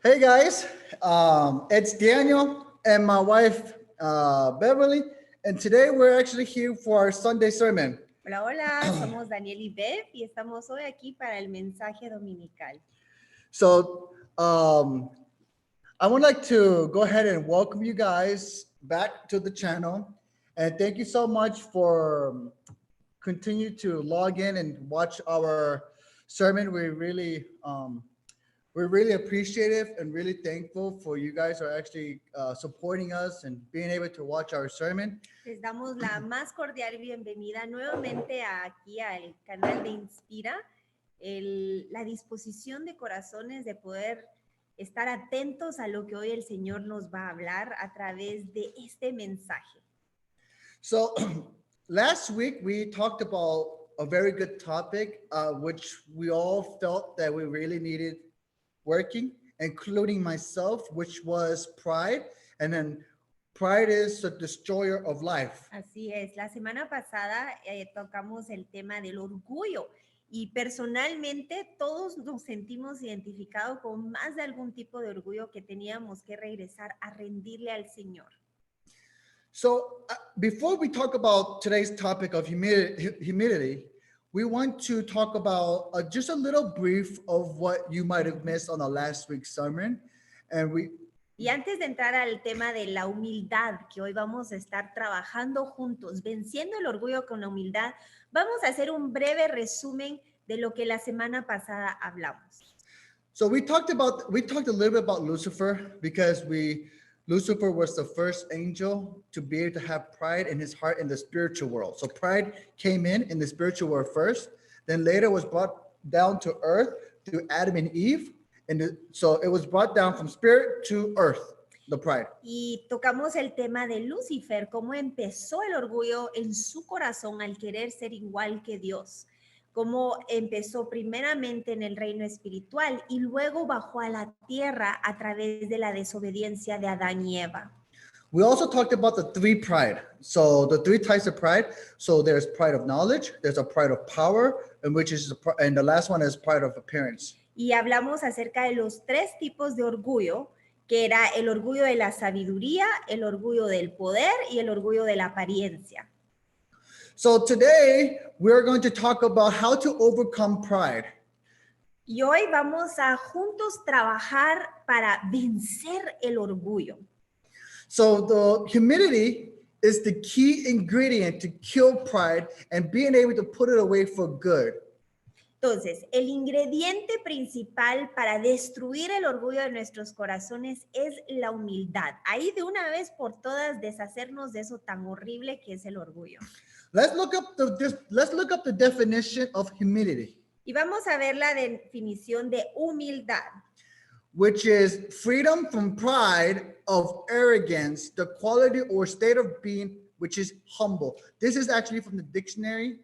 Hey guys, it's Daniel and my wife Beverly, and today we're actually here for our Sunday sermon. Hola, hola, somos Daniel y Bev y estamos hoy aquí para el mensaje dominical. So I would like to go ahead and welcome you guys back to the channel, and thank you so much for continue to log in and watch our sermon. We're really appreciative and really thankful for you guys are actually supporting us and being able to watch our sermon. Les damos la más cordial bienvenida nuevamente aquí al canal de Inspira, la disposición de corazones de poder estar atentos a lo que hoy el Señor nos va a hablar a través de este mensaje. So last week we talked about a very good topic, which we all felt that we really needed working, including myself, which was pride. And then pride is the destroyer of life. Así es, la semana pasada tocamos el tema del orgullo y personalmente todos nos sentimos identificados con más de algún tipo de orgullo que teníamos que regresar a rendirle al Señor. So before we talk about today's topic of humility, we want to talk about just a little brief of what you might have missed on the last week's sermon. Y antes de entrar al tema de la humildad, que hoy vamos a estar trabajando juntos, venciendo el orgullo con la humildad, vamos a hacer un breve resumen de lo que la semana pasada hablamos. So we talked a little bit about Lucifer because Lucifer was the first angel to be able to have pride in his heart in the spiritual world. So pride came in the spiritual world first, then later was brought down to earth through Adam and Eve. So it was brought down from spirit to earth, the pride. Y tocamos el tema de Lucifer, cómo empezó el orgullo en su corazón al querer ser igual que Dios. Cómo empezó primeramente en el reino espiritual y luego bajó a la tierra a través de la desobediencia de Adán y Eva. We also talked about the three pride. So the three types of pride. So there's pride of knowledge, there's a pride of power, and the last one is pride of appearance. Y hablamos acerca de los tres tipos de orgullo, que era el orgullo de la sabiduría, el orgullo del poder y el orgullo de la apariencia. So today we're going to talk about how to overcome pride. Y hoy vamos a juntos trabajar para vencer el orgullo. So the humility is the key ingredient to kill pride and being able to put it away for good. Entonces, el ingrediente principal para destruir el orgullo de nuestros corazones es la humildad. Ahí de una vez por todas deshacernos de eso tan horrible que es el orgullo. Let's look up the definition of humility. Y vamos a ver la definición de humildad. Which is freedom from pride of arrogance, the quality or state of being which is humble. This is actually from the dictionary.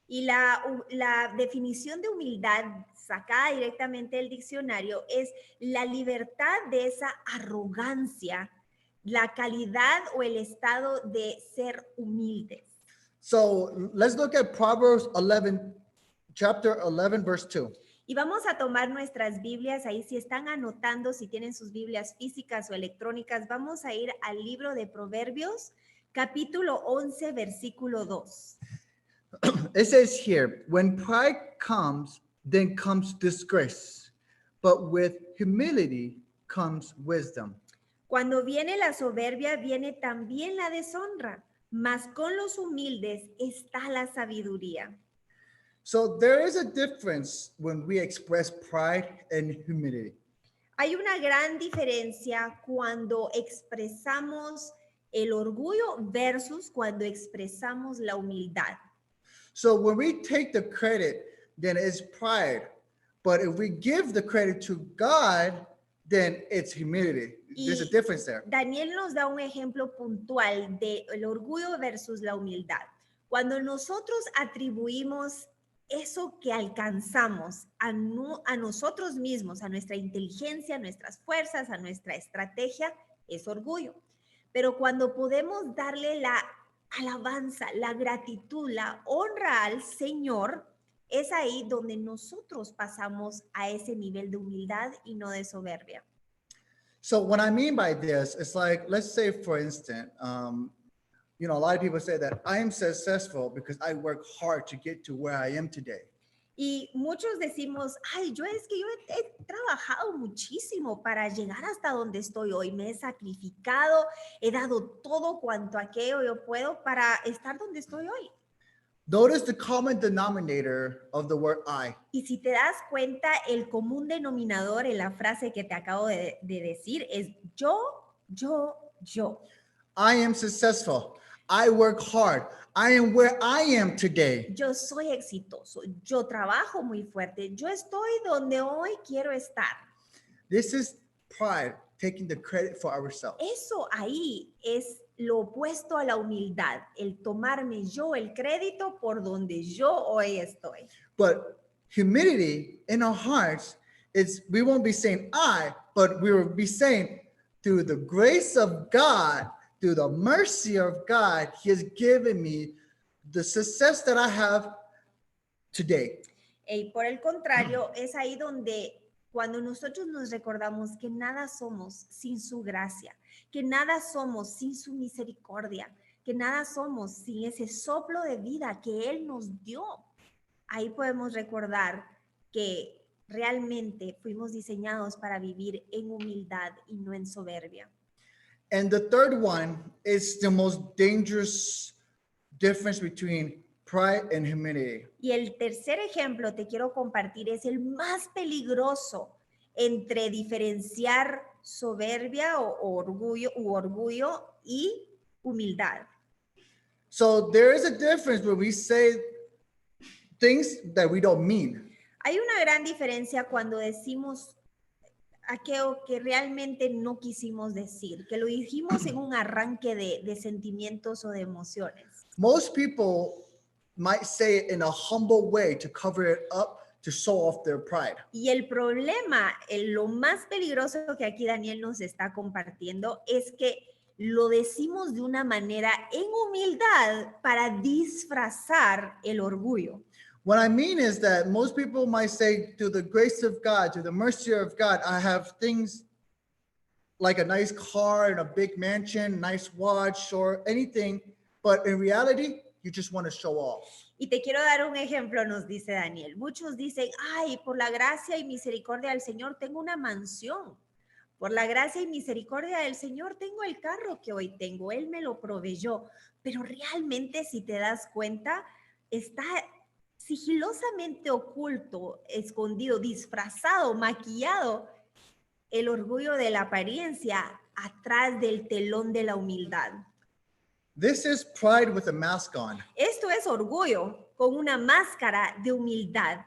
Y la definición de humildad sacada directamente del diccionario es la libertad de esa arrogancia, la calidad o el estado de ser humildes. So let's look at Proverbs 11, chapter 11, verse 2. Y vamos a tomar nuestras Biblias, ahí si están anotando, si tienen sus Biblias físicas o electrónicas, vamos a ir al libro de Proverbios, capítulo 11, versículo 2. It says here, when pride comes, then comes disgrace, but with humility comes wisdom. Cuando viene la soberbia, viene también la deshonra, mas con los humildes está la sabiduría. So there is a difference when we express pride and humility. Hay una gran diferencia cuando expresamos el orgullo versus cuando expresamos la humildad. So when we take the credit, then it's pride. But if we give the credit to God, then it's humility. There's a difference there. Daniel nos da un ejemplo puntual de el orgullo versus la humildad. Cuando nosotros atribuimos eso que alcanzamos a nosotros mismos, a nuestra inteligencia, a nuestras fuerzas, a nuestra estrategia, es orgullo. Pero cuando podemos darle la alabanza, la gratitud, la honra al Señor, es ahí donde nosotros pasamos a ese nivel de humildad y no de soberbia. So what I mean by this, it's like, let's say, for instance, a lot of people say that I am successful because I work hard to get to where I am today. Y muchos decimos, ay, yo he trabajado muchísimo para llegar hasta donde estoy hoy, me he sacrificado, he dado todo cuanto aquello yo puedo para estar donde estoy hoy. Notice the common denominator of the word I. Y si te das cuenta, el común denominador en la frase que te acabo de decir es yo. I am successful. I work hard. I am where I am today. Yo soy exitoso, yo trabajo muy fuerte, yo estoy donde hoy quiero estar. This is pride, taking the credit for ourselves. Eso ahí es lo opuesto a la humildad, el tomarme yo el crédito por donde yo hoy estoy. But humility in our hearts is, we won't be saying I, but we will be saying through the grace of God, through the mercy of God, He has given me the success that I have today. Y por el contrario, es ahí donde cuando nosotros nos recordamos que nada somos sin su gracia, que nada somos sin su misericordia, que nada somos sin ese soplo de vida que Él nos dio, ahí podemos recordar que realmente fuimos diseñados para vivir en humildad y no en soberbia. And the third one is the most dangerous difference between pride and humility. Y el tercer ejemplo te quiero compartir es el más peligroso entre diferenciar soberbia o orgullo y humildad. So there is a difference where we say things that we don't mean. Hay una gran diferencia cuando decimos aquello que realmente no quisimos decir, que lo dijimos en un arranque de sentimientos o de emociones. Most people might say it in a humble way to cover it up, to show off their pride. Y el problema, lo más peligroso que aquí Daniel nos está compartiendo es que lo decimos de una manera en humildad para disfrazar el orgullo. What I mean is that most people might say, through the grace of God, through the mercy of God, I have things like a nice car and a big mansion, nice watch, or anything. But in reality, you just want to show off. Y te quiero dar un ejemplo, nos dice Daniel. Muchos dicen, ay, por la gracia y misericordia del Señor tengo una mansión. Por la gracia y misericordia del Señor tengo el carro que hoy tengo. Él me lo proveyó. Pero realmente, si te das cuenta, está sigilosamente oculto, escondido, disfrazado, maquillado, el orgullo de la apariencia atrás del telón de la humildad. This is pride with a mask on. Esto es orgullo con una máscara de humildad.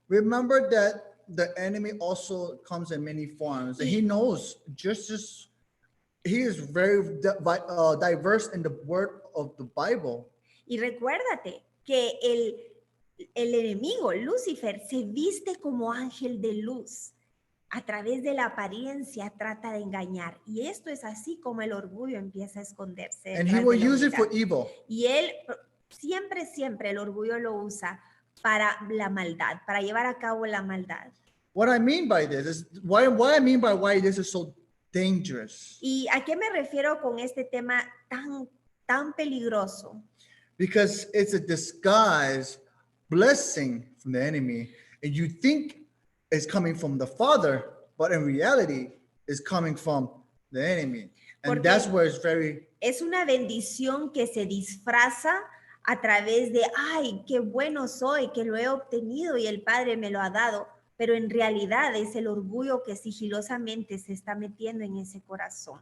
Remember that the enemy also comes in many forms, and he knows just as he is very diverse in the word of the Bible. Y recuérdate que el enemigo, Lucifer, se viste como ángel de luz. A través de la apariencia trata de engañar. Y esto es así como el orgullo empieza a esconderse. And he will use it for evil. Y él siempre el orgullo lo usa para la maldad, para llevar a cabo la maldad. What I mean by this is why this is so dangerous. ¿Y a qué me refiero con este tema tan peligroso? Because it's a disguised blessing from the enemy, and you think it's coming from the Father, but in reality, it's coming from the enemy. And Porque that's where it's very... Es una bendición que se disfraza a través de, ay, qué bueno soy, que lo he obtenido y el Padre me lo ha dado, pero en realidad es el orgullo que sigilosamente se está metiendo en ese corazón.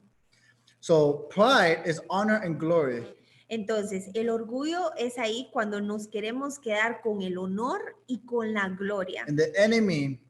So pride is honor and glory. Entonces, el orgullo es ahí cuando nos queremos quedar con el honor y con la gloria. And the enemy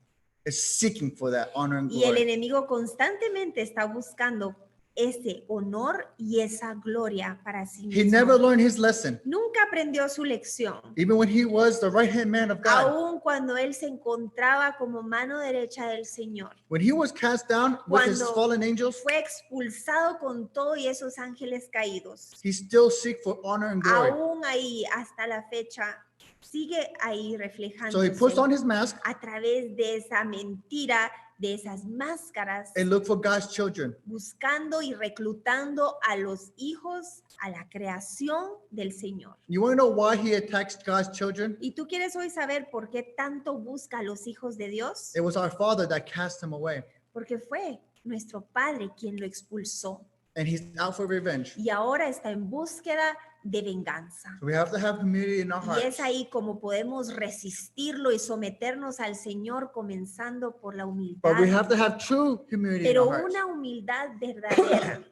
is seeking for that honor and Y el glory. enemigo constantemente está buscando ese honor y esa gloria para sí He mismo. never learned his lesson, Nunca aprendió su lección. even when he was the right-hand man of God. Aún cuando él se encontraba como mano derecha del Señor. When he was cast down with his Cuando fallen angels, fue expulsado con todo y esos ángeles caídos. he still seek for honor and glory. Aún ahí, hasta la fecha, sigue ahí So he reflejándose puts on his mask a través de esa mentira de esas máscaras, and look for God's children. buscando y reclutando a los hijos, a la creación del Señor. You want to know why he attacks God's children? ¿Y tú quieres hoy saber por qué tanto busca a los hijos de Dios? It was our Father that cast him away, Porque fue nuestro Padre quien lo expulsó and he's out for revenge. y ahora está en búsqueda de venganza. So we have to have humility in our Y es hearts. ahí como podemos resistirlo y someternos al Señor, comenzando por la humildad. But we have to have true humility in Pero our hearts. una humildad verdadera.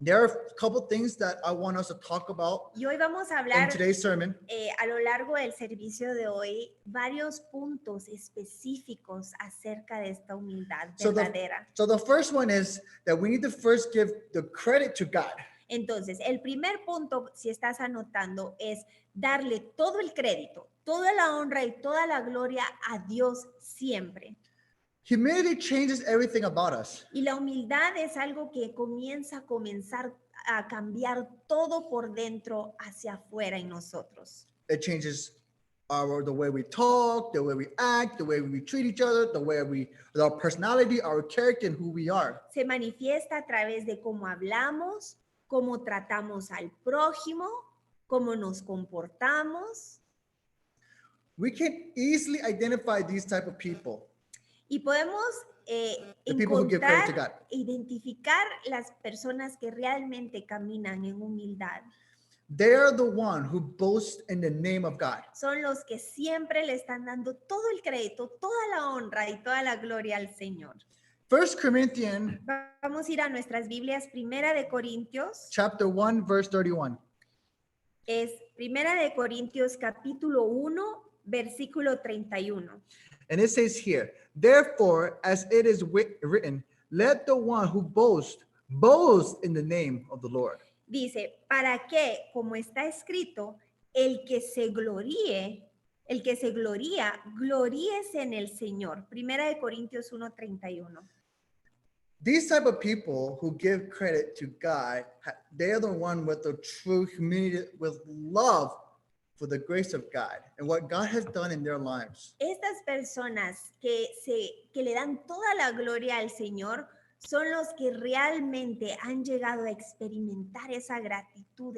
There are a couple things that I want us to talk about Y hoy vamos a in hablar today's sermon. a lo largo del servicio de hoy varios puntos específicos acerca de esta humildad verdadera. So the first one is that we need to first give the credit to God. Entonces, el primer punto, si estás anotando, es darle todo el crédito, toda la honra y toda la gloria a Dios siempre. Humility changes everything about us. Y la humildad es algo que comienza a cambiar todo por dentro hacia afuera en nosotros. It changes the way we talk, the way we act, the way we treat each other, our personality, our character, and who we are. Se manifiesta a través de cómo hablamos, cómo tratamos al prójimo, cómo nos comportamos. We can easily identify these type of people. Y podemos The people who give credit to God. identificar las personas que realmente caminan en humildad. They are the one who boast in the name of God. Son los que siempre le están dando todo el crédito, toda la honra y toda la gloria al Señor. 1 Corinthians Vamos a ir a nuestras Biblias, Primera de Corintios. chapter 1, verse 31. Es Primera de Corintios capítulo 1, versículo 31. And it says here, therefore, as it is written, let the one who boasts, boast in the name of the Lord. Dice, para que, como está escrito, el que se gloríe, gloríese en el Señor. Primera de Corintios 1, 31. These type of people who give credit to God, they are the one with the true humility, with love for the grace of God and what God has done in their lives. Estas personas que le dan toda la gloria al Señor son los que realmente han llegado a experimentar esa gratitud,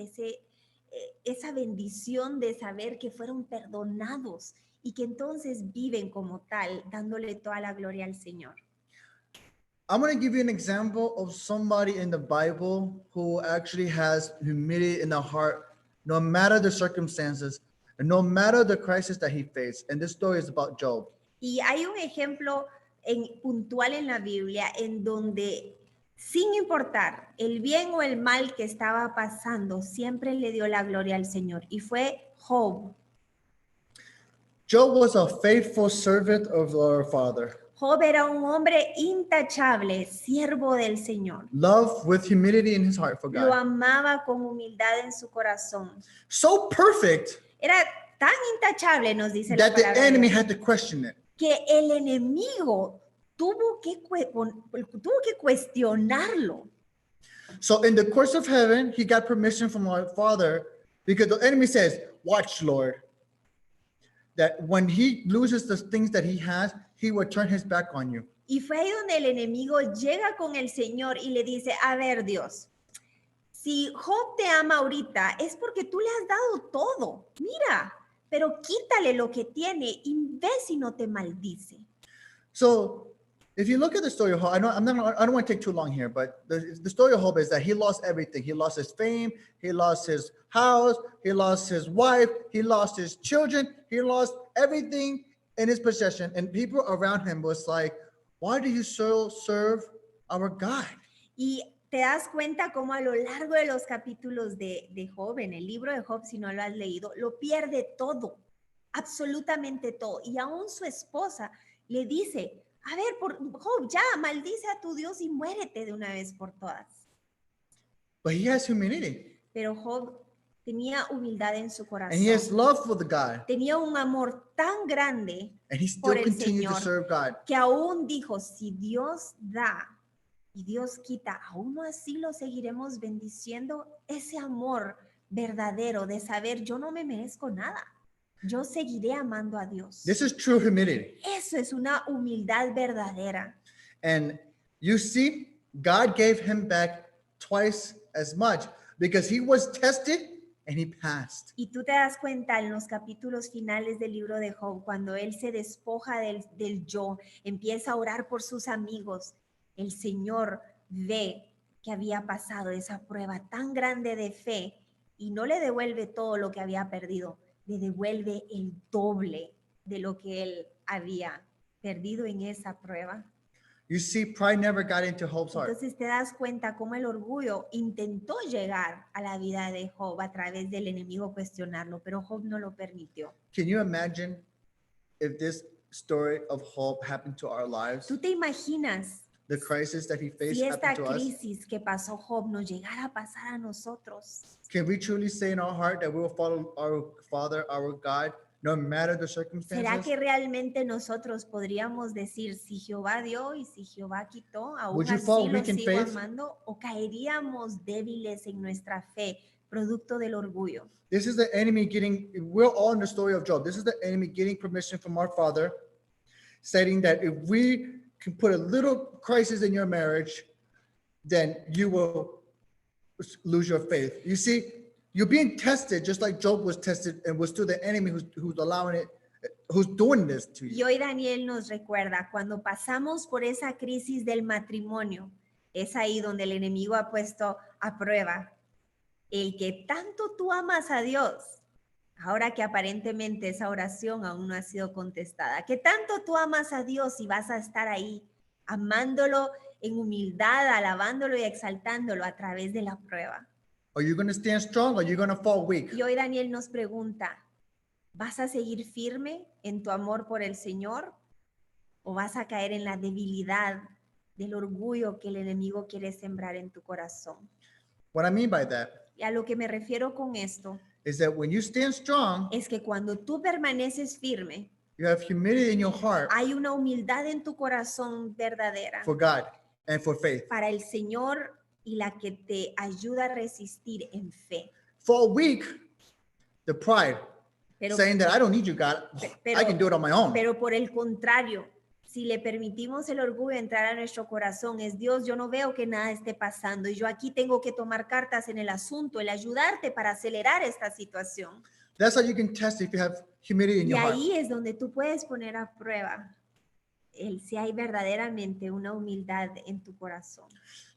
esa bendición de saber que fueron perdonados y que entonces viven como tal, dándole toda la gloria al Señor. I'm going to give you an example of somebody in the Bible who actually has humility in the heart, no matter the circumstances, and no matter the crisis that he faced. And this story is about Job. Y hay un ejemplo puntual en la Biblia en donde, sin importar el bien o el mal que estaba pasando, siempre le dio la gloria al Señor. Y fue Job. Job was a faithful servant of our Father. Job era un hombre intachable, siervo del Señor. Love with humility in his heart for Lo God. amaba con humildad en su corazón. So perfect Era tan intachable, nos dice la that the palabra, enemy de Dios, had to question it. que el enemigo tuvo que cuestionarlo. So in the courts of heaven, he got permission from our Father because the enemy says, watch, Lord, that when he loses the things that he has, he will turn his back on you. Y fue ahí donde el enemigo llega con el Señor y le dice, a ver, Dios, si Job te ama ahorita es porque tú le has dado todo. Mira, pero quítale lo que tiene y ve si no te maldice. So if you look at the story of Job, I don't want to take too long here, but the story of Job is that he lost everything. He lost his fame, he lost his house, he lost his wife, he lost his children, he lost everything in his possession. And people around him was like, why do you so serve our God? Y te das cuenta cómo a lo largo de los capítulos de Job, en el libro de Job, si no lo has leído, lo pierde todo, absolutamente todo. Y aún su esposa le dice, a ver, Job, ya, maldice a tu Dios y muérete de una vez por todas. But he has humility. Pero Job tenía humildad en su corazón. And he has love for the God. Tenía un amor tan grande And he still por el continues to Señor serve God. que aún dijo, si Dios da y Dios quita, aún así lo seguiremos bendiciendo. Ese amor verdadero de saber, yo no me merezco nada. yo seguiré amando a Dios. This is true humility. Eso es una humildad verdadera. And you see, God gave him back twice as much because he was tested and he passed. Y tú te das cuenta en los capítulos finales del libro de Job, cuando él se despoja del yo, empieza a orar por sus amigos, el Señor ve que había pasado esa prueba tan grande de fe y no le devuelve todo lo que había perdido, le devuelve el doble de lo que él había perdido en esa prueba. You see, pride never got into Job's heart. Entonces te das cuenta cómo el orgullo intentó llegar a la vida de Job a través del enemigo cuestionarlo, pero Job no lo permitió. Can you imagine if this story of Job happened to our lives? ¿Tú te imaginas The crisis that he faced si esta happened to us? crisis que pasó Job nos llegara a pasar a nosotros? Can we truly say in our heart that we will follow our Father, our God, no matter the ¿Será circumstances? que realmente nosotros podríamos decir si Jehová dio y si Jehová quitó, aún Would you así fall lo weak in sigo faith? amando? ¿O caeríamos débiles en nuestra fe, producto del orgullo? This is the enemy getting, we're all in the story of Job. This is the enemy getting permission from our Father, stating that if we can put a little crisis in your marriage, then you will lose your faith. You see, you're being tested just like Job was tested and was still the enemy who's allowing it, who's doing this to Y you. hoy Daniel nos recuerda, cuando pasamos por esa crisis del matrimonio, es ahí donde el enemigo ha puesto a prueba el que tanto tú amas a Dios, ahora que aparentemente esa oración aún no ha sido contestada, que tanto tú amas a Dios y vas a estar ahí amándolo en humildad, alabándolo y exaltándolo a través de la prueba. Are you going to stand strong or are you going to fall weak? Y hoy Daniel nos pregunta, ¿vas a seguir firme en tu amor por el Señor o vas a caer en la debilidad del orgullo que el enemigo quiere sembrar en tu corazón? What I mean by that Y a lo que me refiero con esto is that when you stand strong, es que cuando tú permaneces firme, you have humility in your heart hay una humildad en tu corazón verdadera for God and for faith. para el Señor y la que te ayuda a resistir en fe. Fall weak, the pride, Pero, saying that I don't need you, God. I can do it on my own. pero por el contrario, si le permitimos el orgullo entrar a nuestro corazón, es Dios, yo no veo que nada esté pasando y yo aquí tengo que tomar cartas en el asunto, el ayudarte para acelerar esta situación. That's how you can test if you have humility in Y your heart. ahí es donde tú puedes poner a prueba si hay verdaderamente una humildad en tu corazón.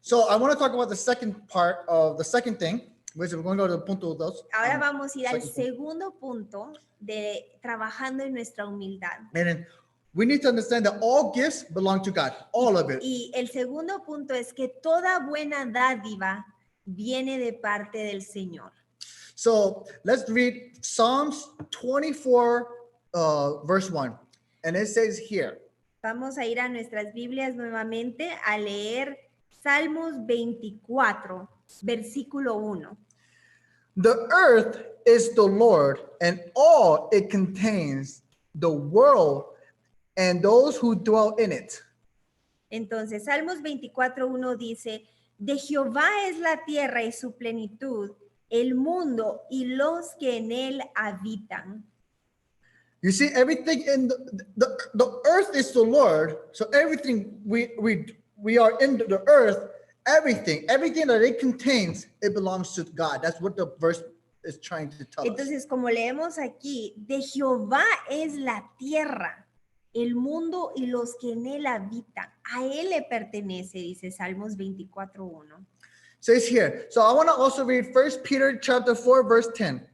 So I want to talk about the second part of the second thing, which we're going to go to the punto dos. Ahora vamos a ir al second point. segundo punto de trabajando en nuestra humildad. And then we need to understand that all gifts belong to God, all of it. Y el segundo punto es que toda buena dádiva viene de parte del Señor. So let's read Psalms 24, verse 1. And it says here, Vamos a ir a nuestras Biblias nuevamente a leer Salmos 24, versículo 1. the earth is the Lord and all it contains, the world and those who dwell in it. Entonces, Salmos 24:1 dice, de Jehová es la tierra y su plenitud, el mundo y los que en él habitan. You see, everything in the earth is the Lord. So everything we are in the earth, everything that it contains, it belongs to God. That's what the verse is trying to tell us. Entonces, como leemos aquí, de Jehová es la tierra, el mundo y los que en él habitan. A él le pertenece, dice Salmos 24:1. Says here. So I want to also read 1 Peter chapter 4, verse 10.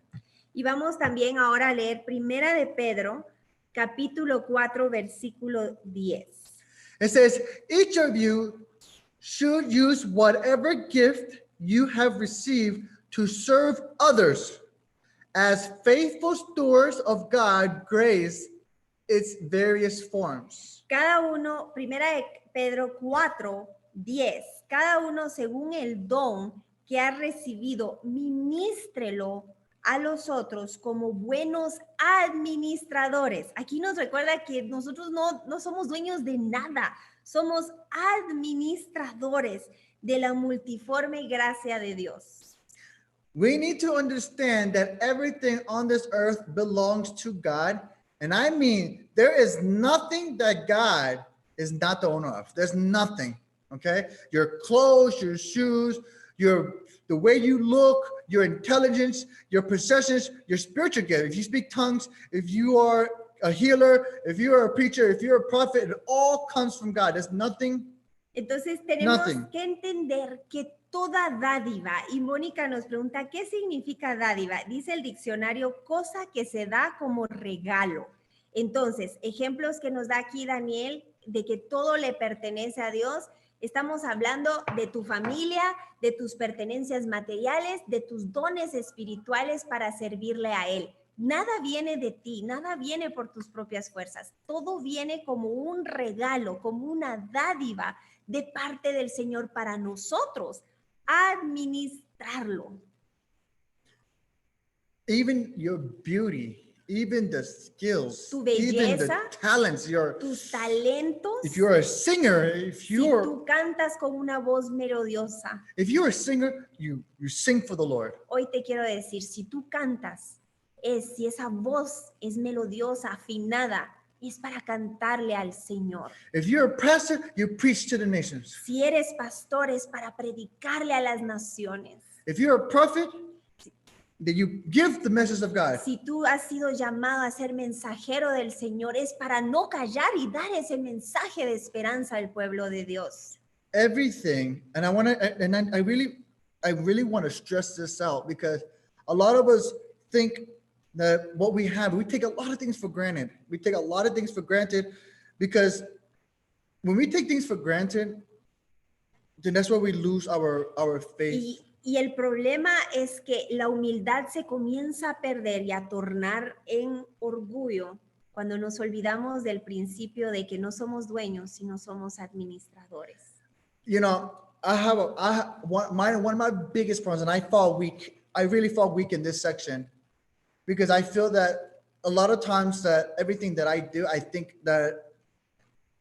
Y vamos también ahora a leer Primera de Pedro, capítulo 4, versículo 10. It says, each of you should use whatever gift you have received to serve others as faithful stewards of God's grace, its various forms. Cada uno, Primera de Pedro 4, 10, cada uno según el don que ha recibido, ministrelo a los otros como buenos administradores. Aquí nos recuerda que nosotros no somos dueños de nada, somos administradores de la multiforme gracia de Dios. We need to understand that everything on this earth belongs to God. And I mean, there is nothing that God is not the owner of. There's nothing, okay? Your clothes, your shoes, the way you look, your intelligence, your possessions, your spiritual gift. If you speak tongues, if you are a healer, if you are a preacher, if you're a prophet, it all comes from God. There's nothing. Entonces tenemos Nothing. que entender que toda dádiva, y Mónica nos pregunta, ¿qué significa dádiva? Dice el diccionario, cosa que se da como regalo. Entonces, ejemplos que nos da aquí Daniel de que todo le pertenece a Dios. Estamos hablando de tu familia, de tus pertenencias materiales, de tus dones espirituales para servirle a Él. Nada viene de ti, nada viene por tus propias fuerzas. Todo viene como un regalo, como una dádiva de parte del Señor para nosotros administrarlo. Even your beauty, even the skills, Tu even the belleza, talents, tus talentos. if you're a singer, if Si you're tú cantas con una voz melodiosa, a singer, you sing for the Lord. hoy te quiero decir, si tú cantas, si esa voz es melodiosa, afinada, es para cantarle al Señor. If you're a pastor, you preach to the nations. Si eres pastor, es para predicarle a las naciones. If you're a prophet, that you give the message of God. Si tú has sido llamado a ser mensajero del Señor, es para no callar y dar ese mensaje de esperanza al pueblo de Dios. Everything, and I really want to stress this out, because a lot of us think that what we have, we take a lot of things for granted. We take a lot of things for granted, because when we take things for granted, then that's where we lose our faith. Y el problema es que la humildad se comienza a perder y a tornar en orgullo cuando nos olvidamos del principio de que no somos dueños, sino somos administradores. You know, one of my biggest problems, and I really fall weak in this section, because I feel that a lot of times that everything that I do, I think that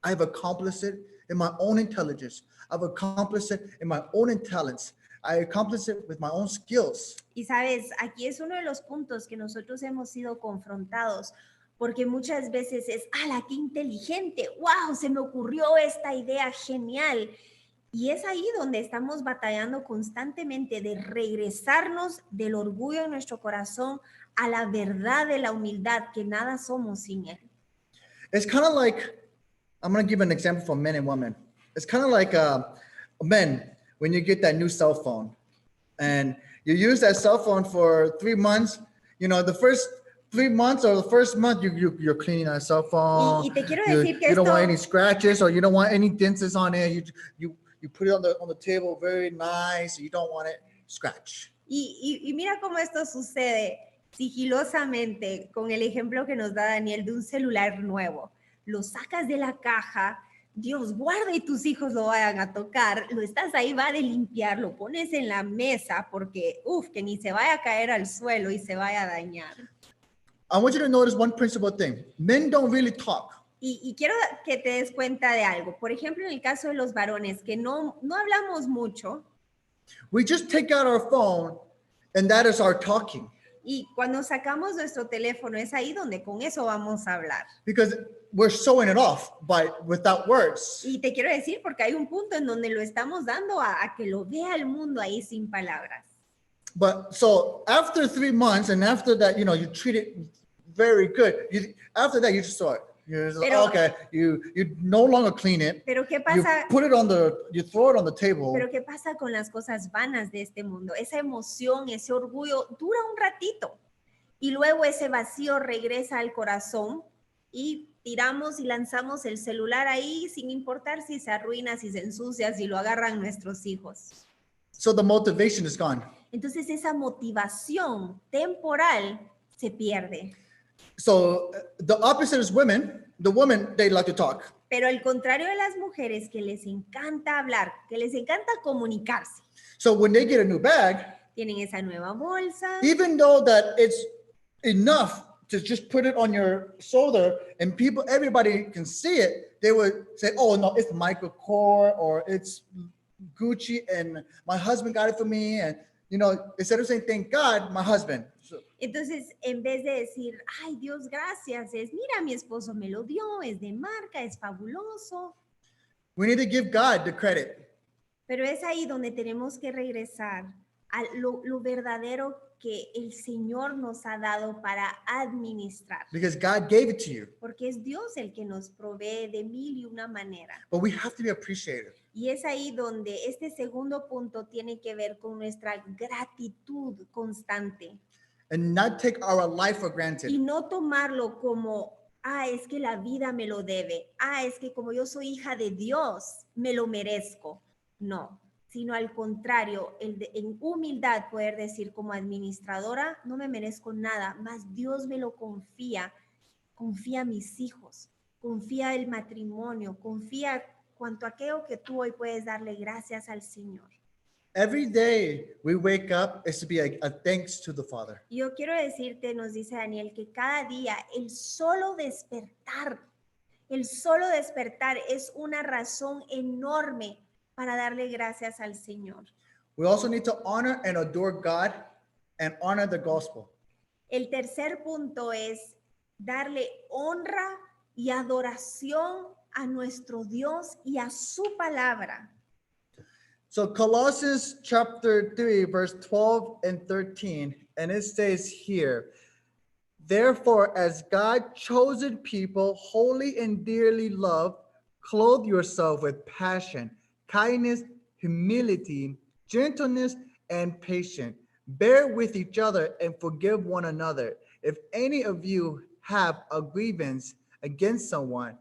I've accomplished it in my own intelligence. I've accomplished it in my own talents. I accomplished it with my own skills. Y sabes, aquí es uno de los puntos que nosotros hemos sido confrontados, porque muchas veces es, ¡ala, qué inteligente! ¡Wow! Se me ocurrió esta idea genial. Y es ahí donde estamos batallando constantemente de regresarnos del orgullo en nuestro corazón a la verdad de la humildad, que nada somos sin Él. It's kind of like, I'm going to give an example for men and women. It's kind of like men, when you get that new cell phone and you use that cell phone for 3 months, you know, the first 3 months or the first month, you're cleaning that cell phone. Y te quiero decir que you don't esto, want any scratches, or you don't want any dents on it. You put it on the table very nice. You don't want it scratch. y mira cómo esto sucede sigilosamente con el ejemplo que nos da Daniel de un celular nuevo. Lo sacas de la caja, Dios guarda y tus hijos lo vayan a tocar, lo estás ahí, va de limpiar, lo pones en la mesa porque, que ni se vaya a caer al suelo y se vaya a dañar. I want you to notice one principal thing. Men don't really talk. Y quiero que te des cuenta de algo. Por ejemplo, en el caso de los varones, que no hablamos mucho. We just take out our phone and that is our talking. Y cuando sacamos nuestro teléfono, es ahí donde con eso vamos a hablar. Because we're showing it off without words. Y te quiero decir porque hay un punto en donde lo estamos dando a que lo vea el mundo ahí sin palabras. But so after 3 months, and after that, you know, you treat it very good. After that, you just saw it. Okay, you no longer clean it. Pero ¿qué pasa? You throw it on the table. Pero ¿qué pasa con las cosas vanas de este mundo? Esa emoción, ese orgullo dura un ratito y luego ese vacío regresa al corazón y tiramos y lanzamos el celular ahí sin importar si se arruina, si se ensucia, si lo agarran nuestros hijos. So the motivation is gone. Entonces esa motivación temporal se pierde. So the opposite is women. The women, they like to talk. Pero el contrario de las mujeres, que les encanta hablar, que les encanta comunicarse. So when they get a new bag, tienen esa nueva bolsa. Even though that it's enough to just put it on your shoulder and everybody can see it, they would say, oh no, it's Michael Kors or it's Gucci and my husband got it for me. And instead of saying, thank God, my husband. So, Entonces, en vez de decir, ay, Dios, gracias, es, mira, mi esposo me lo dio, es de marca, es fabuloso. we need to give God the credit. Pero es ahí donde tenemos que regresar a lo verdadero que el Señor nos ha dado para administrar. Because God gave it to you. Porque es Dios el que nos provee de mil y una manera. But we have to be appreciative. Y es ahí donde este segundo punto tiene que ver con nuestra gratitud constante. And not take our life for granted. Y no tomarlo como, es que la vida me lo debe. Es que como yo soy hija de Dios, me lo merezco. No, sino al contrario, en humildad poder decir como administradora, no me merezco nada, más Dios me lo confía. Confía a mis hijos, confía el matrimonio, confía cuanto aquello que tú hoy puedes darle gracias al Señor. Every day we wake up is to be a thanks to the Father. Yo quiero decirte, nos dice Daniel, que cada día el solo despertar es una razón enorme para darle gracias al Señor. We also need to honor and adore God and honor the gospel. El tercer punto es darle honra y adoración a nuestro Dios y a su palabra. So Colossians chapter 3, verse 12 and 13, and it says here, therefore, as God chosen people, holy and dearly loved, clothe yourself with passion, kindness, humility, gentleness, and patience. Bear with each other and forgive one another. If any of you have a grievance against someone,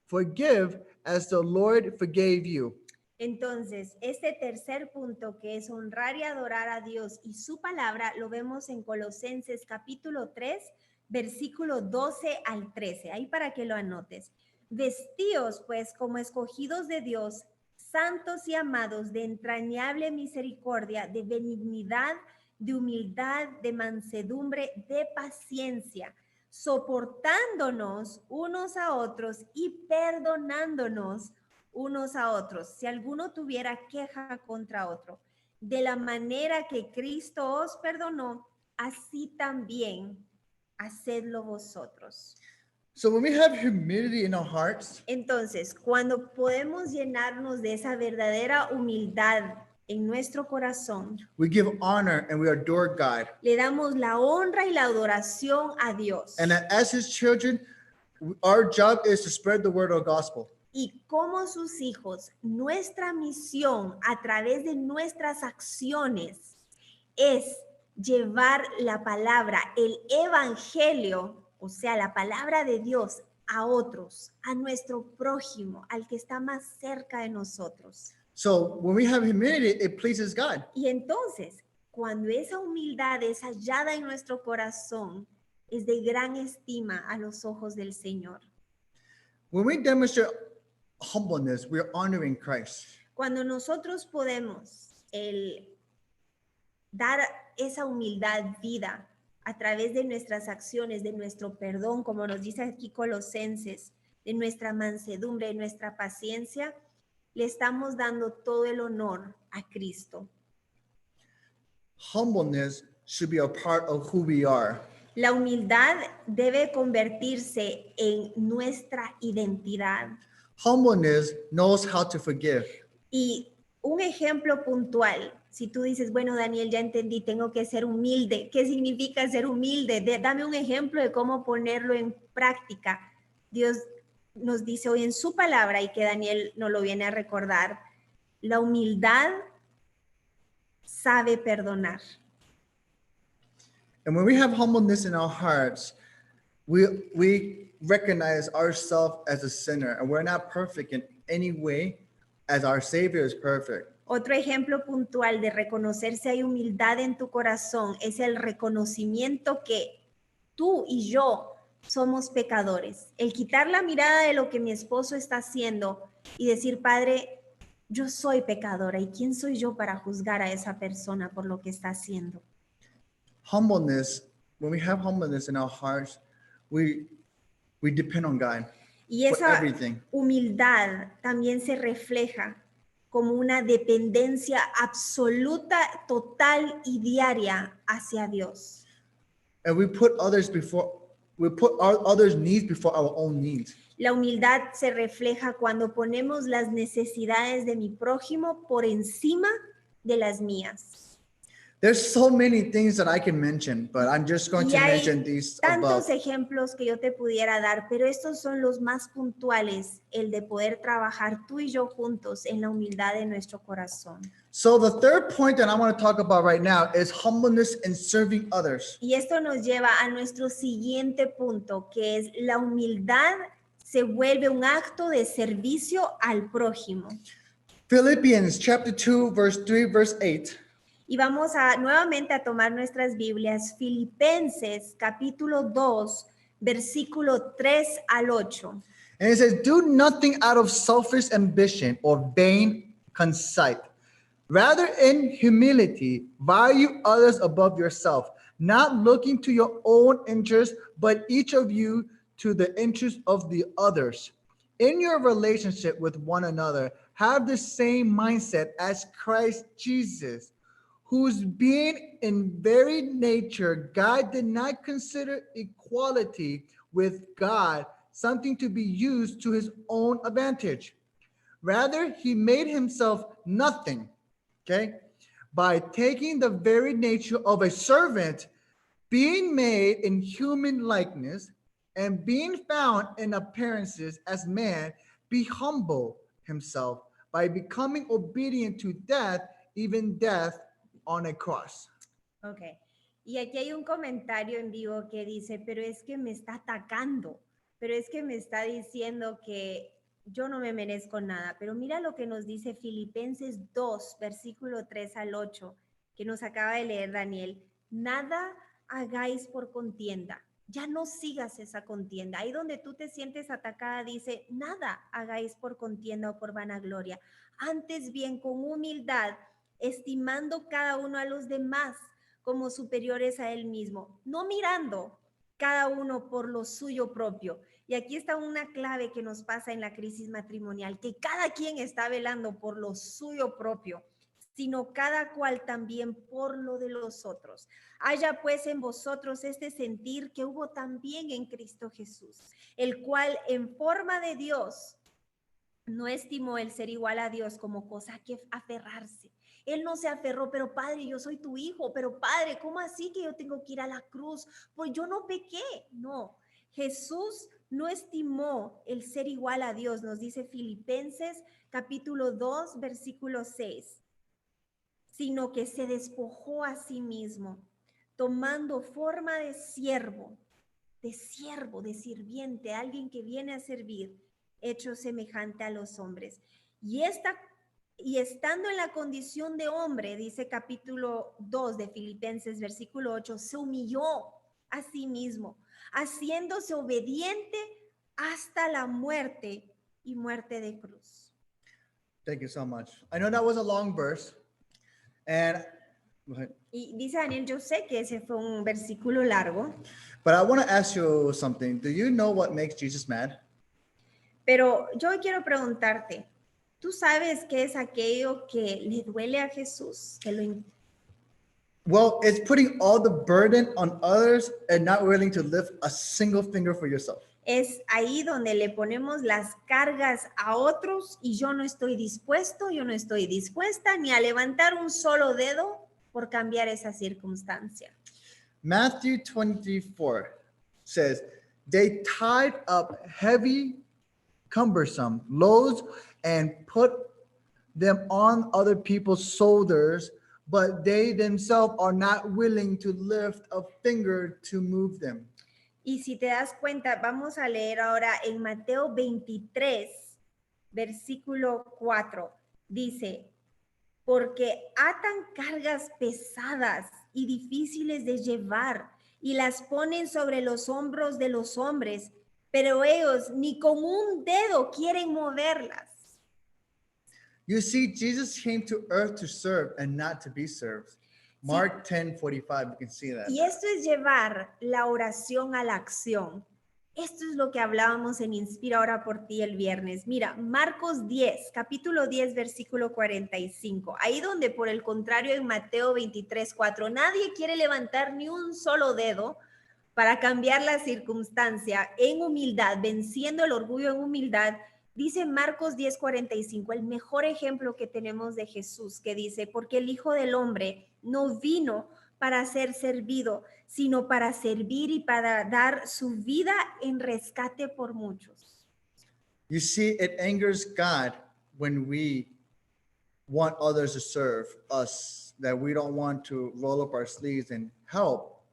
forgive as the Lord forgave you. Entonces, este tercer punto, que es honrar y adorar a Dios y su palabra, lo vemos en Colosenses capítulo 3, versículo 12 al 13. Ahí para que lo anotes. Vestíos pues como escogidos de Dios, santos y amados, de entrañable misericordia, de benignidad, de humildad, de mansedumbre, de paciencia, soportándonos unos a otros y perdonándonos unos a otros, si alguno tuviera queja contra otro. De la manera que Cristo os perdonó, así también hacedlo vosotros. So when we have humility in our hearts, Entonces, cuando podemos llenarnos de esa verdadera humildad en nuestro corazón, we give honor and we adore God. le damos la honra y la adoración a Dios. And as his children, our job is to spread the word of the gospel. Y como sus hijos, nuestra misión a través de nuestras acciones es llevar la palabra, el evangelio, o sea, la palabra de Dios a otros, a nuestro prójimo, al que está más cerca de nosotros. So when we have humility, it pleases God. Y entonces, cuando esa humildad es hallada en nuestro corazón, es de gran estima a los ojos del Señor. When we demonstrate humbleness, we're honoring Christ. Cuando nosotros podemos dar esa humildad vida a través de nuestras acciones, de nuestro perdón, como nos dice aquí Colosenses, de nuestra mansedumbre, de nuestra paciencia, le estamos dando todo el honor a Cristo. Humbleness should be a part of who we are. La humildad debe convertirse en nuestra identidad. Humbleness knows how to forgive. Y un ejemplo puntual, si tú dices, bueno, Daniel, ya entendí, tengo que ser humilde. ¿Qué significa ser humilde? Dame un ejemplo de cómo ponerlo en práctica. Dios nos dice hoy en su palabra, y que Daniel nos lo viene a recordar, la humildad sabe perdonar. And when we have humbleness in our hearts, we recognize ourselves as a sinner, and we're not perfect in any way as our Savior is perfect. Otro ejemplo puntual de reconocer si hay humildad en tu corazón es el reconocimiento que tú y yo somos pecadores. El quitar la mirada de lo que mi esposo está haciendo y decir, Padre, yo soy pecadora, ¿y quién soy yo para juzgar a esa persona por lo que está haciendo? Humbleness, when we have humbleness in our hearts, we depend on God Y for esa everything. humildad también se refleja como una dependencia absoluta, total y diaria hacia Dios. And we put others' needs before our own needs. La humildad se refleja cuando ponemos las necesidades de mi prójimo por encima de las mías. There's so many things that I can mention, but I'm just going Y to hay mention these above. tantos ejemplos que yo te pudiera dar, pero estos son los más puntuales, el de poder trabajar tú y yo juntos en la humildad de nuestro corazón. So the third point that I want to talk about right now is humbleness and serving others. Y esto nos lleva a nuestro siguiente punto, que es la humildad se vuelve un acto de servicio al prójimo. Philippians chapter 2, verse 3, verse 8. Y vamos nuevamente a tomar nuestras Biblias, Filipenses capítulo 2, versículo 3 al 8. And it says, do nothing out of selfish ambition or vain conceit. Rather, in humility, value others above yourself, not looking to your own interest, but each of you to the interest of the others. In your relationship with one another, have the same mindset as Christ Jesus, whose being in very nature, God did not consider equality with God something to be used to his own advantage. Rather, he made himself nothing, okay, by taking the very nature of a servant, being made in human likeness, and being found in appearances as man, be humble himself by becoming obedient to death, even death on a cross. Ok. Y aquí hay un comentario en vivo que dice, pero es que me está atacando, pero es que me está diciendo que yo no me merezco nada. Pero mira lo que nos dice Filipenses 2, versículo 3 al 8, que nos acaba de leer Daniel. Nada hagáis por contienda. Ya no sigas esa contienda. Ahí donde tú te sientes atacada dice, nada hagáis por contienda o por vanagloria. Antes bien, con humildad, estimando cada uno a los demás como superiores a él mismo, no mirando cada uno por lo suyo propio. Y aquí está una clave que nos pasa en la crisis matrimonial, que cada quien está velando por lo suyo propio, sino cada cual también por lo de los otros. Haya pues en vosotros este sentir que hubo también en Cristo Jesús, el cual en forma de Dios no estimó el ser igual a Dios como cosa que aferrarse. Él no se aferró, pero Padre, yo soy tu hijo, pero Padre, ¿cómo así que yo tengo que ir a la cruz? Pues yo no pequé. No, Jesús no estimó el ser igual a Dios, nos dice Filipenses capítulo 2, versículo 6, sino que se despojó a sí mismo, tomando forma de siervo, de sirviente, alguien que viene a servir, hecho semejante a los hombres. Y estando en la condición de hombre, dice capítulo 2 de Filipenses, versículo 8, se humilló a sí mismo, haciéndose obediente hasta la muerte y muerte de cruz. Thank you so much. I know that was a long verse. And go ahead. Y dice Daniel, yo sé que ese fue un versículo largo, But I want to ask you something. Do you know what makes Jesus mad? pero yo quiero preguntarte, ¿tú sabes qué es aquello que le duele a Jesús? Well, it's putting all the burden on others and not willing to lift a single finger for yourself. Es ahí donde le ponemos las cargas a otros y yo no estoy dispuesta ni a levantar un solo dedo por cambiar esa circunstancia. Matthew 24 says, they tied up heavy, cumbersome loads and put them on other people's shoulders, but they themselves are not willing to lift a finger to move them. Y si te das cuenta, vamos a leer ahora en Mateo 23, versículo 4. Dice, porque atan cargas pesadas y difíciles de llevar y las ponen sobre los hombros de los hombres, pero ellos ni con un dedo quieren moverlas. You see, Jesus came to earth to serve and not to be served. Mark 10:45, you can see that. Y esto es llevar la oración a la acción. Esto es lo que hablábamos en Inspira ahora por ti el viernes. Mira, Marcos 10, capítulo 10, versículo 45. Ahí donde por el contrario en Mateo 23, 4, nadie quiere levantar ni un solo dedo para cambiar la circunstancia en humildad, venciendo el orgullo en humildad. Dice Marcos 10, 45, el mejor ejemplo que tenemos de Jesús, que dice, porque el Hijo del Hombre no vino para ser servido, sino para servir y para dar su vida en rescate por muchos. You see, it angers God when we want others to serve us, that we don't want to roll up our sleeves and help.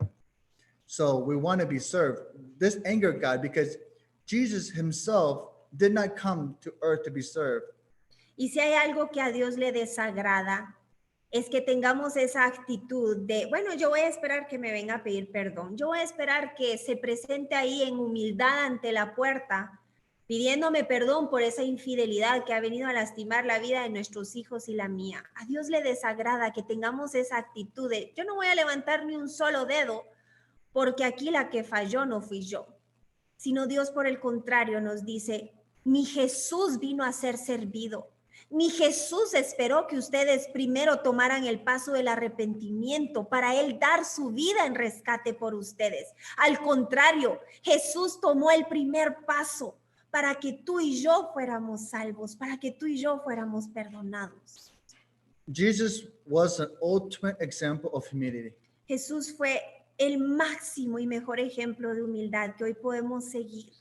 So we want to be served. This angered God because Jesus himself did not come to earth to be served. Y si hay algo que a Dios le desagrada, es que tengamos esa actitud de, bueno, yo voy a esperar que me venga a pedir perdón. Yo voy a esperar que se presente ahí en humildad ante la puerta, pidiéndome perdón por esa infidelidad que ha venido a lastimar la vida de nuestros hijos y la mía. A Dios le desagrada que tengamos esa actitud de, yo no voy a levantar ni un solo dedo, porque aquí la que falló no fui yo, sino Dios por el contrario nos dice, ni Jesús vino a ser servido. Ni Jesús esperó que ustedes primero tomaran el paso del arrepentimiento para Él dar su vida en rescate por ustedes. Al contrario, Jesús tomó el primer paso para que tú y yo fuéramos salvos, para que tú y yo fuéramos perdonados. Jesus was an ultimate example of humility. Jesús fue el máximo y mejor ejemplo de humildad que hoy podemos seguir.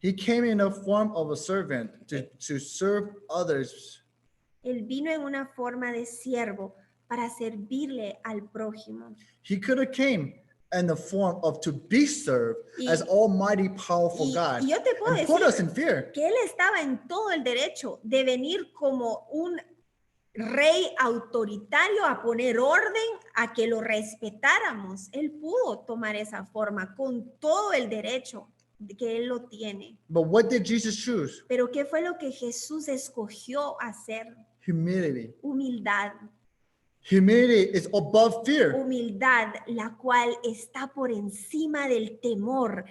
He came in the form of a servant to serve others. Él vino en una forma de siervo para servirle al prójimo. He could have came in the form of to be served as almighty, powerful God y yo te puedo and put decir us in fear. que él estaba en todo el derecho de venir como un rey autoritario a poner orden, a que lo respetáramos. Él pudo tomar esa forma con todo el derecho que él lo tiene. But what did Jesus choose? Pero ¿qué fue lo que Jesús escogió hacer? Humility. Humildad. Humility is above fear. Humildad, la cual está por encima del temor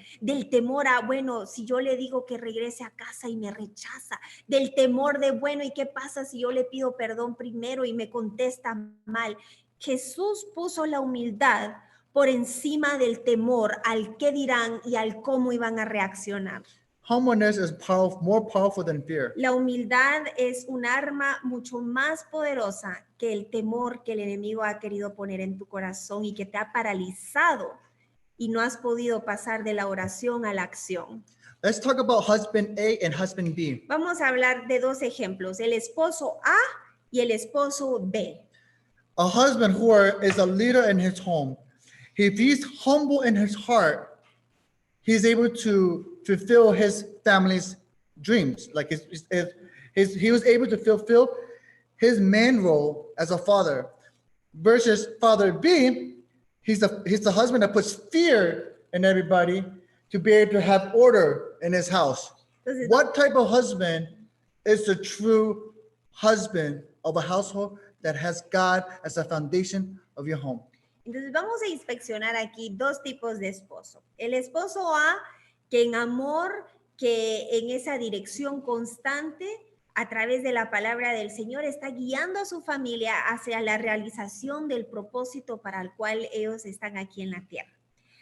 a, bueno, si yo le digo que regrese a casa y me rechaza, del temor de, bueno, ¿y qué pasa si yo le pido perdón primero y me contesta mal? Jesús puso la humildad por encima del temor al qué dirán y al cómo iban a reaccionar. Humbleness is more powerful than fear. La humildad es un arma mucho más poderosa que el temor que el enemigo ha querido poner en tu corazón y que te ha paralizado y no has podido pasar de la oración a la acción. Let's talk about husband A and husband B. Vamos a hablar de dos ejemplos, el esposo A y el esposo B. A husband who is a leader in his home, if he's humble in his heart, he's able to fulfill his family's dreams. Like he was able to fulfill his main role as a father. Versus father B, he's the husband that puts fear in everybody to be able to have order in his house. Entonces, What type of husband is the true husband of a household that has God as the foundation of your home? Entonces vamos a inspeccionar aquí dos tipos de esposo. El esposo A, que en amor, que en esa dirección constante, a través de la palabra del Señor, está guiando a su familia hacia la realización del propósito para el cual ellos están aquí en la tierra.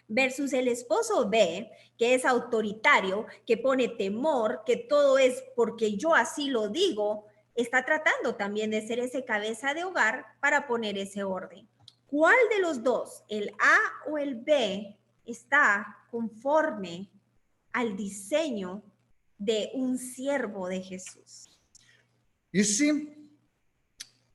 Versus el esposo B, que es autoritario, que pone temor, que todo es porque yo así lo digo, está tratando también de ser ese cabeza de hogar para poner ese orden. ¿Cuál de los dos, el A o el B, está conforme al diseño de un siervo de Jesús? You see,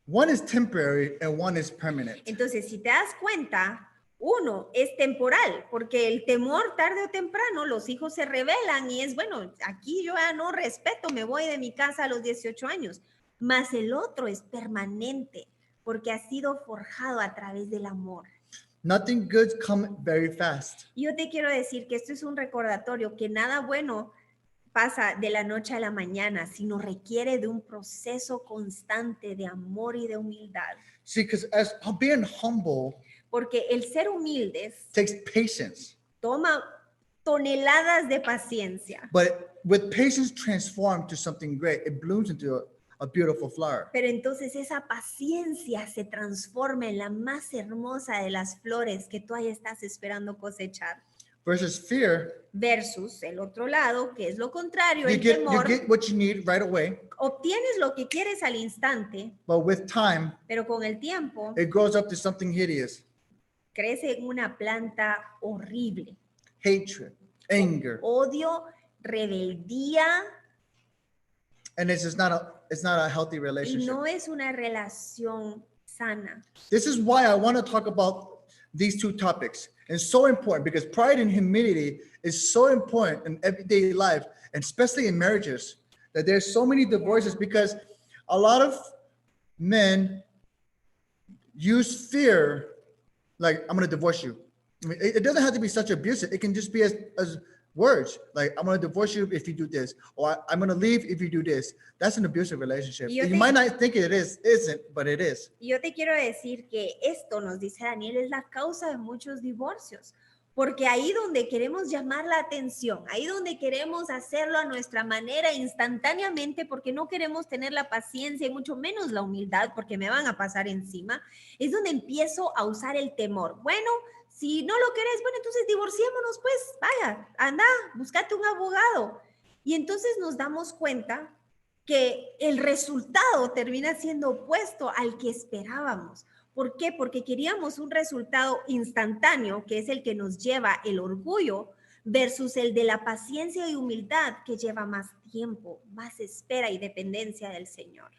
one is temporary and one is permanent. Entonces, si te das cuenta, uno es temporal, porque el temor tarde o temprano, los hijos se rebelan y es, bueno, aquí yo ya no respeto, me voy de mi casa a los 18 años. Mas el otro es permanente, porque ha sido forjado a través del amor. Nothing good comes very fast. Yo te quiero decir que esto es un recordatorio, que nada bueno pasa de la noche a la mañana, sino requiere de un proceso constante de amor y de humildad. See, because as being humble Porque el ser humildes takes patience. toma toneladas de paciencia. But with patience transformed to something great, it blooms into a beautiful flower. Pero entonces esa paciencia se transforma en la más hermosa de las flores que tú ahí estás esperando cosechar. Versus fear, Versus el otro lado, que es lo contrario, you el get temor. what you need right away, Obtienes lo que quieres al instante, but with time, pero con el tiempo it grows up to something hideous. crece en una planta horrible. Hatred, anger, Odio, rebeldía, and it's not a healthy y relationship. no es una relación sana. This is why I want to talk about these two topics. It's so important because pride and humility is so important in everyday life, and especially in marriages, that there's so many divorces because a lot of men use fear, like, I'm going to divorce you. I mean, it doesn't have to be such abusive. It can just be as words, like, I'm going to divorce you if you do this, or I'm going to leave if you do this. That's an abusive relationship. You might not think it isn't, but it is. Yo te quiero decir que esto, nos dice Daniel, es la causa de muchos divorcios. Porque ahí donde queremos llamar la atención, ahí donde queremos hacerlo a nuestra manera instantáneamente, porque no queremos tener la paciencia y mucho menos la humildad, porque me van a pasar encima, es donde empiezo a usar el temor. Bueno, si no lo querés, bueno, entonces divorciémonos, pues, vaya, anda, búscate un abogado. Y entonces nos damos cuenta que el resultado termina siendo opuesto al que esperábamos. ¿Por qué? Porque queríamos un resultado instantáneo, que es el que nos lleva el orgullo, versus el de la paciencia y humildad, que lleva más tiempo, más espera y dependencia del Señor.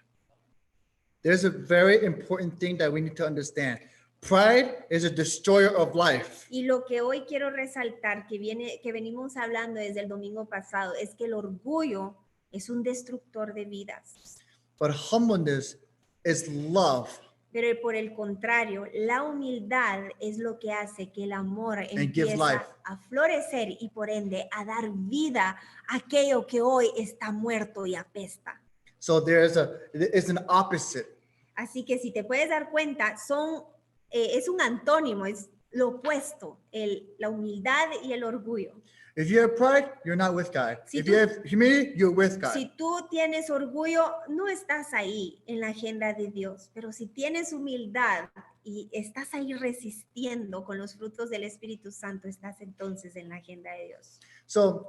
There's a very important thing that we need to understand. Pride is a destroyer of life. Y lo que hoy quiero resaltar, que venimos hablando desde el domingo pasado, es que el orgullo es un destructor de vidas. But humbleness is love. Pero por el contrario, la humildad es lo que hace que el amor empiece a florecer y por ende a dar vida a aquello que hoy está muerto y apesta. So it's an opposite. Así que si te puedes dar cuenta, es un antónimo, es lo opuesto, la humildad y el orgullo. If you have pride, you're not with God. If you have humility, you're with God. Si tú tienes orgullo, no estás ahí en la agenda de Dios, pero si tienes humildad y estás ahí resistiendo con los frutos del Espíritu Santo, estás entonces en la agenda de Dios. So,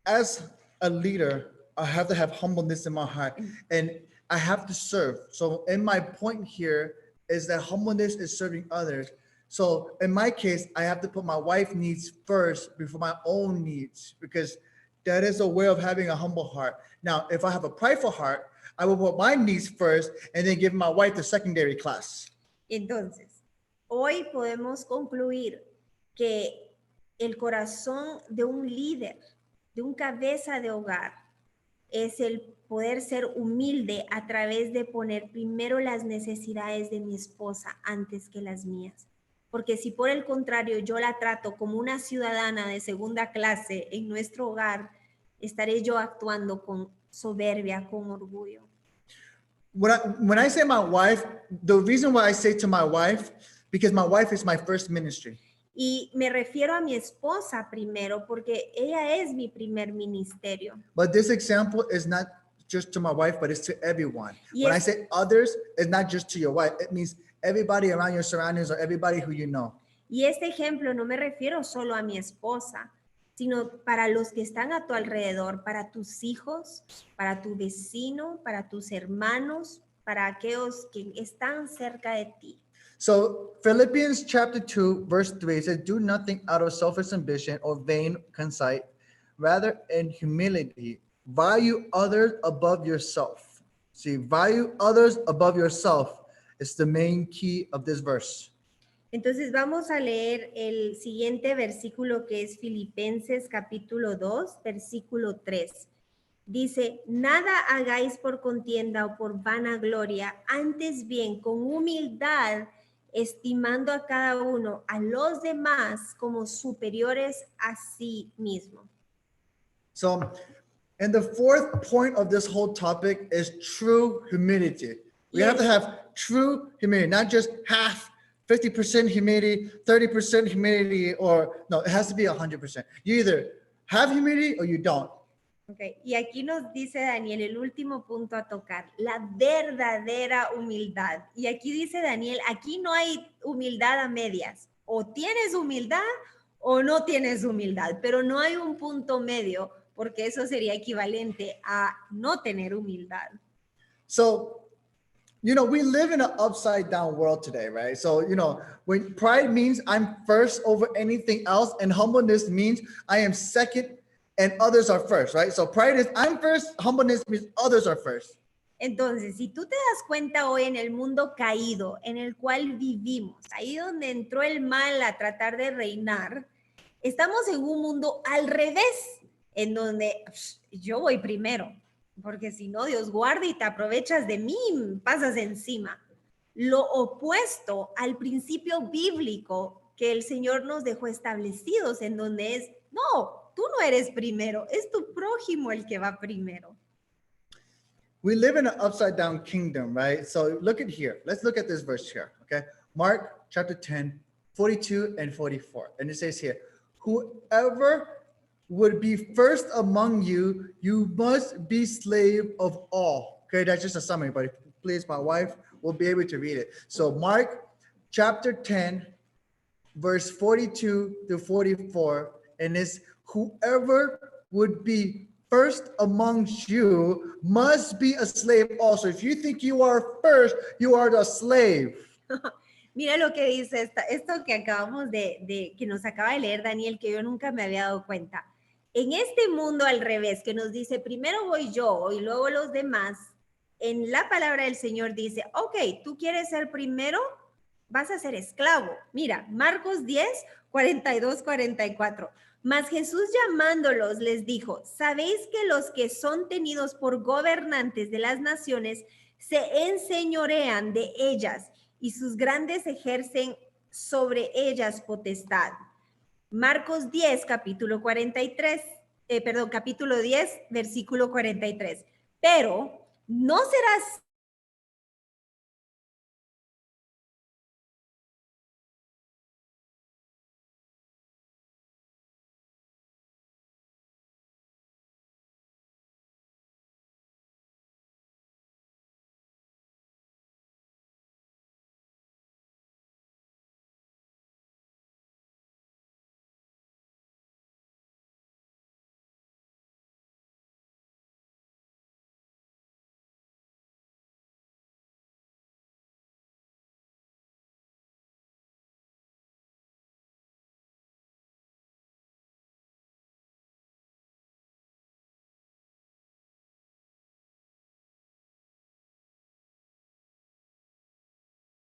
as a leader, I have to have humbleness in my heart, and I have to serve. So, in my point here is that humbleness is serving others. So in my case, I have to put my wife's needs first before my own needs, because that is a way of having a humble heart. Now, if I have a prideful heart, I will put my needs first and then give my wife the secondary class. Entonces, hoy podemos concluir que el corazón de un líder, de un cabeza de hogar, es el poder ser humilde a través de poner primero las necesidades de mi esposa antes que las mías. Porque si por el contrario yo la trato como una ciudadana de segunda clase en nuestro hogar, estaré yo actuando con soberbia, con orgullo. When I say my wife, the reason why I say to my wife, because my wife is my first ministry. Y me refiero a mi esposa primero porque ella es mi primer ministerio. But this example is not just to my wife, but it's to everyone. Yes. When I say others, it's not just to your wife. It means everybody around your surroundings or everybody who you know. Y este ejemplo no me refiero solo a mi esposa, sino para los que están a tu alrededor, para tus hijos, para tu vecino, para tus hermanos, para aquellos que están cerca de ti. So Philippians chapter 2, verse 3 says, do nothing out of selfish ambition or vain conceit, rather in humility, value others above yourself. See, value others above yourself. It's the main key of this verse. Entonces vamos a leer el siguiente versículo que es Filipenses capítulo 2, versículo 3. Dice, nada hagáis por contienda o por vanagloria, antes bien con humildad, estimando a cada uno a los demás como superiores a sí mismo. So, and the fourth point of this whole topic is true humility. We have to have true humility, not just half 50% humility, 30% humility, or no, it has to be 100%. You either have humility or you don't. Okay. Y aquí nos dice Daniel el último punto a tocar, la verdadera humildad. Y aquí dice Daniel, aquí no hay humildad a medias. O tienes humildad o no tienes humildad, pero no hay un punto medio, porque eso sería equivalente a no tener humildad. So, you know, we live in an upside down world today, right? So, you know, when pride means I'm first over anything else, and humbleness means I am second and others are first, right? So pride is I'm first, humbleness means others are first. Entonces, si tú te das cuenta hoy en el mundo caído en el cual vivimos, ahí donde entró el mal a tratar de reinar, estamos en un mundo al revés, en donde yo voy primero, porque si no, Dios guarda y te aprovechas de mí, pasas encima. Lo opuesto al principio bíblico que el Señor nos dejó establecidos, en donde es, no, tú no eres primero, es tu prójimo el que va primero. We live in an upside down kingdom, right? So look at here. Let's look at this verse here, okay? Mark chapter 10, 42 and 44. And it says here, whoever would be first among you, you must be slave of all. Okay, that's just a summary, but please, my wife will be able to read it. So Mark chapter 10, verse 42 to 44, and it's whoever would be first amongst you must be a slave also. If you think you are first, you are the slave. Mira lo que dice esto que acabamos que nos acaba de leer Daniel, que yo nunca me había dado cuenta. En este mundo al revés, que nos dice primero voy yo y luego los demás, en la palabra del Señor dice, ok, tú quieres ser primero, vas a ser esclavo. Mira, Marcos 10, 42, 44. Mas Jesús llamándolos les dijo, ¿sabéis que los que son tenidos por gobernantes de las naciones se enseñorean de ellas y sus grandes ejercen sobre ellas potestad? Marcos 10, capítulo 10, versículo 43. Pero no será